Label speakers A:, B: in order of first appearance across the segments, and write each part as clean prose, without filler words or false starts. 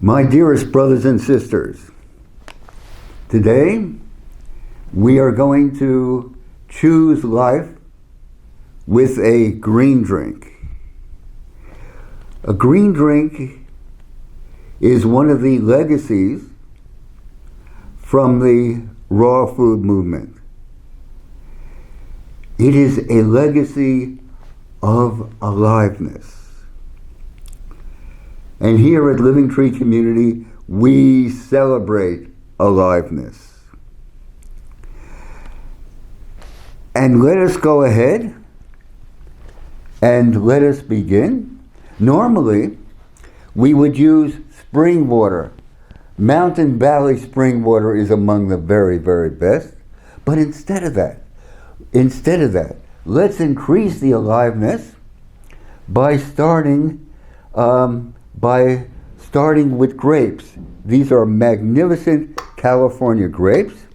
A: My dearest brothers and sisters, today we are going to choose life with a green drink. A green drink is one of the legacies from the raw food movement. It is a legacy of aliveness. And here at Living Tree Community, we celebrate aliveness. And let us go ahead and let us begin. Normally, we would use spring water. Mountain Valley spring water is among the very, very best. But instead of that, let's increase the aliveness by starting with grapes. These are magnificent California grapes.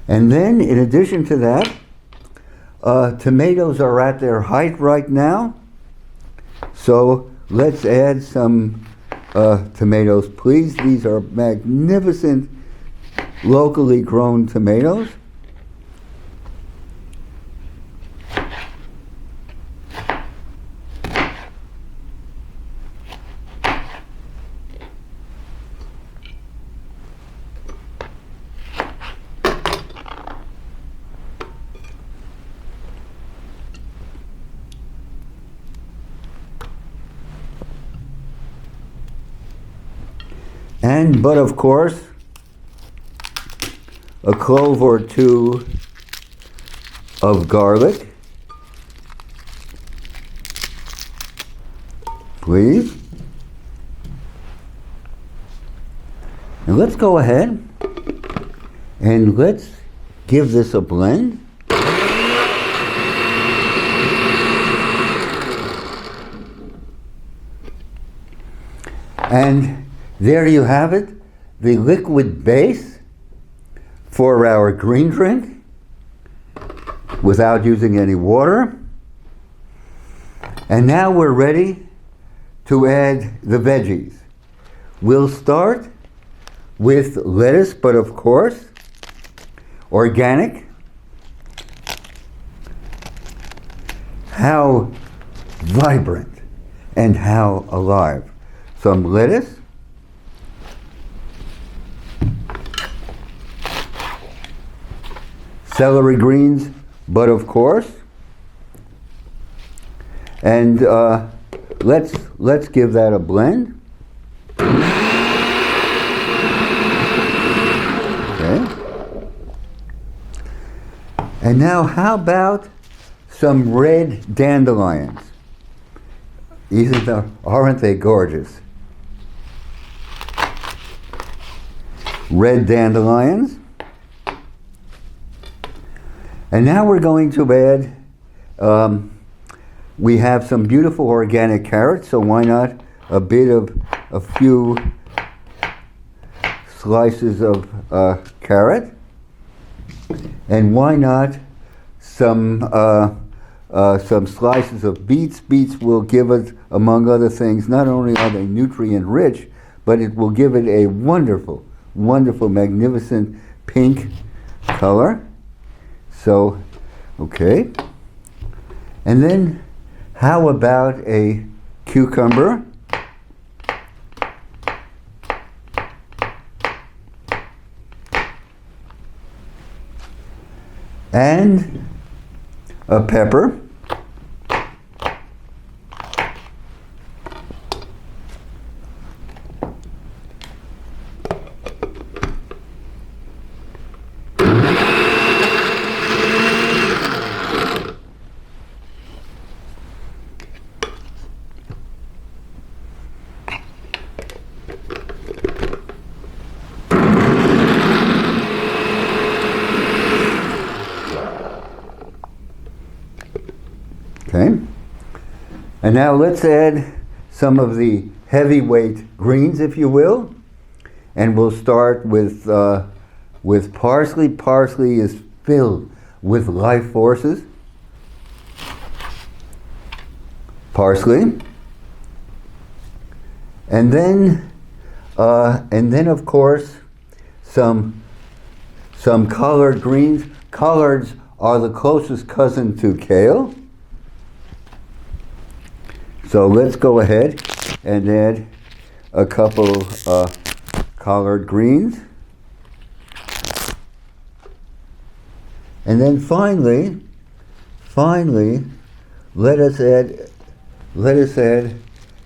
A: And then, in addition to that, tomatoes are at their height right now. So let's add some tomatoes, please. These are magnificent locally grown tomatoes. But of course, a clove or two of garlic, please. And let's go ahead and let's give this a blend. And there you have it, the liquid base for our green drink without using any water. And now we're ready to add the veggies. We'll start with lettuce, but of course, organic. How vibrant and how alive. Some lettuce. Celery greens, but of course. And let's give that a blend. Okay. And now how about some red dandelions? Aren't they gorgeous? Red dandelions. And now we're going to add, we have some beautiful organic carrots, so why not a few slices of carrot? And why not some slices of beets? Beets will give it, among other things, not only are they nutrient rich, but it will give it a wonderful, wonderful, magnificent pink color. So, okay. And then, how about a cucumber? And a pepper. Okay. And now let's add some of the heavyweight greens, if you will. And we'll start with parsley. Parsley is filled with life forces. Parsley. And then of course, some collard greens. Collards are the closest cousin to kale. So let's go ahead and add a couple collard greens. And then finally, let us add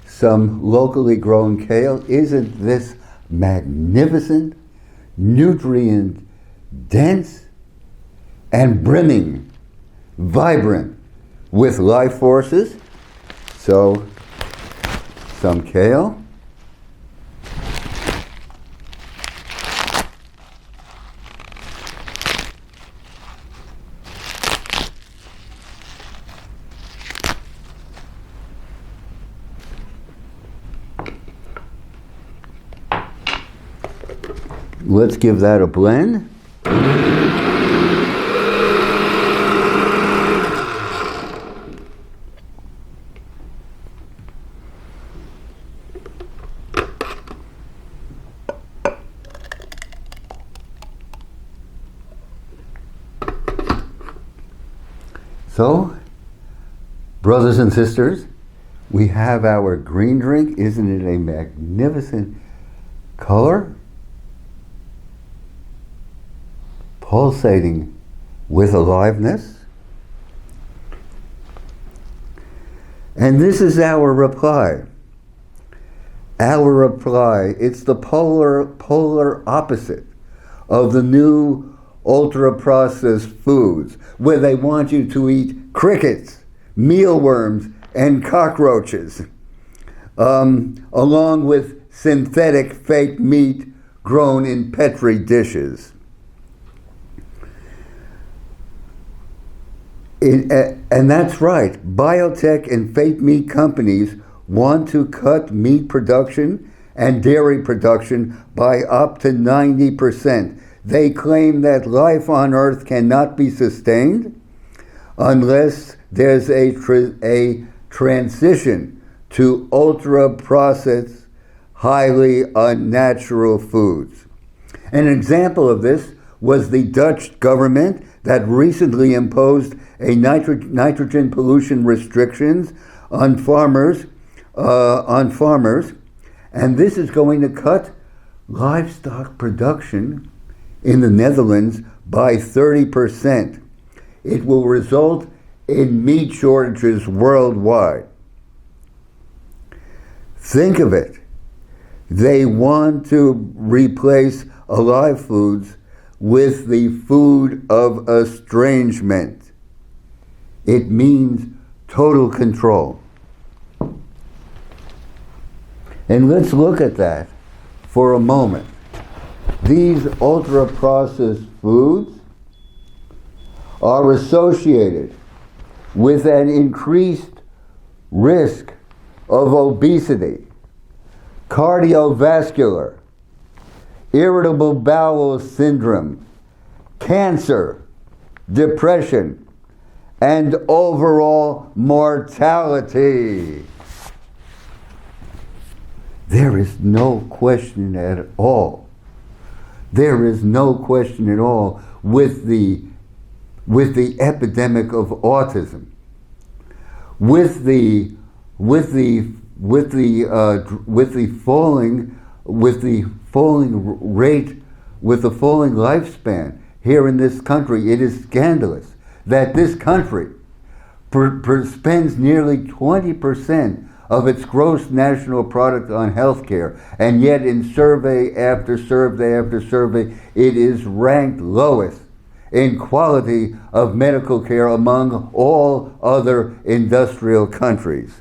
A: some locally grown kale. Isn't this magnificent, nutrient dense, and brimming, vibrant with life forces? So, some kale. Let's give that a blend. So, brothers and sisters, we have our green drink. Isn't it a magnificent color? Pulsating with aliveness. And this is our reply. Our reply, it's the polar opposite of the new ultra-processed foods, where they want you to eat crickets, mealworms, and cockroaches, along with synthetic fake meat grown in petri dishes. And that's right, biotech and fake meat companies want to cut meat production and dairy production by up to 90%. They claim that life on Earth cannot be sustained unless there's a transition to ultra-processed, highly unnatural foods. An example of this was the Dutch government that recently imposed a nitrogen pollution restrictions on farmers, and this is going to cut livestock production in the Netherlands by 30%. It will result in meat shortages worldwide. Think of it. They want to replace alive foods with the food of estrangement. It means total control. And let's look at that for a moment. These ultra-processed foods are associated with an increased risk of obesity, cardiovascular, irritable bowel syndrome, cancer, depression, and overall mortality. There is no question at all. There is no question at all with the epidemic of autism, with the falling lifespan here in this country. It is scandalous that this country spends nearly 20% of its gross national product on healthcare, and yet in survey after survey after survey, it is ranked lowest in quality of medical care among all other industrial countries.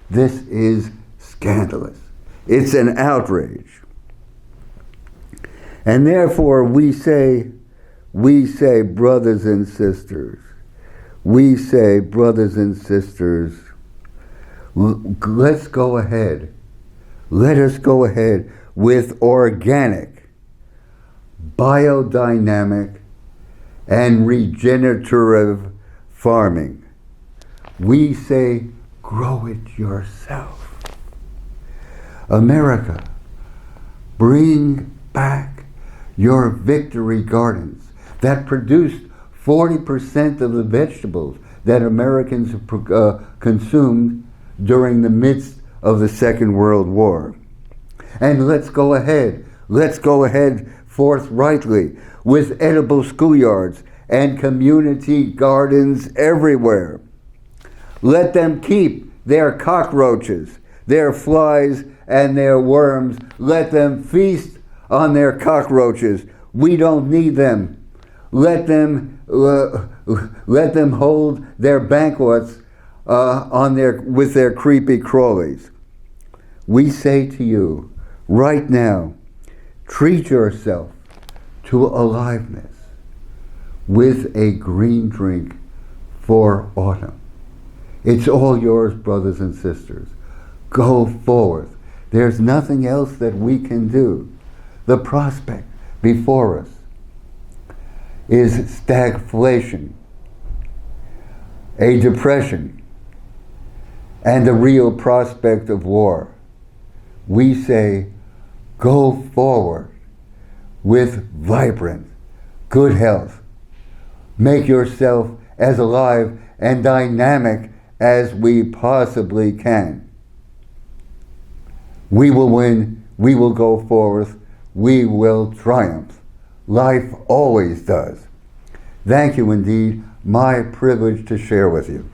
A: This is scandalous. It's an outrage. And therefore we say, brothers and sisters, let's go ahead. Let us go ahead with organic, biodynamic, and regenerative farming. We say, grow it yourself. America, bring back your victory gardens that produced 40% of the vegetables that Americans consumed during the midst of the Second World War. And let's go ahead forthrightly with edible schoolyards and community gardens everywhere. Let them keep their cockroaches, their flies, and their worms. Let them feast on their cockroaches. We don't need them. Let them hold their banquets with their creepy crawlies. We say to you right now, treat yourself to aliveness with a green drink for autumn. It's all yours, brothers and sisters. Go forward. There's nothing else that we can do. The prospect before us is stagflation, a depression, and the real prospect of war. We say, go forward with vibrant, good health. Make yourself as alive and dynamic as we possibly can. We will win, we will go forth, we will triumph. Life always does. Thank you indeed, my privilege to share with you.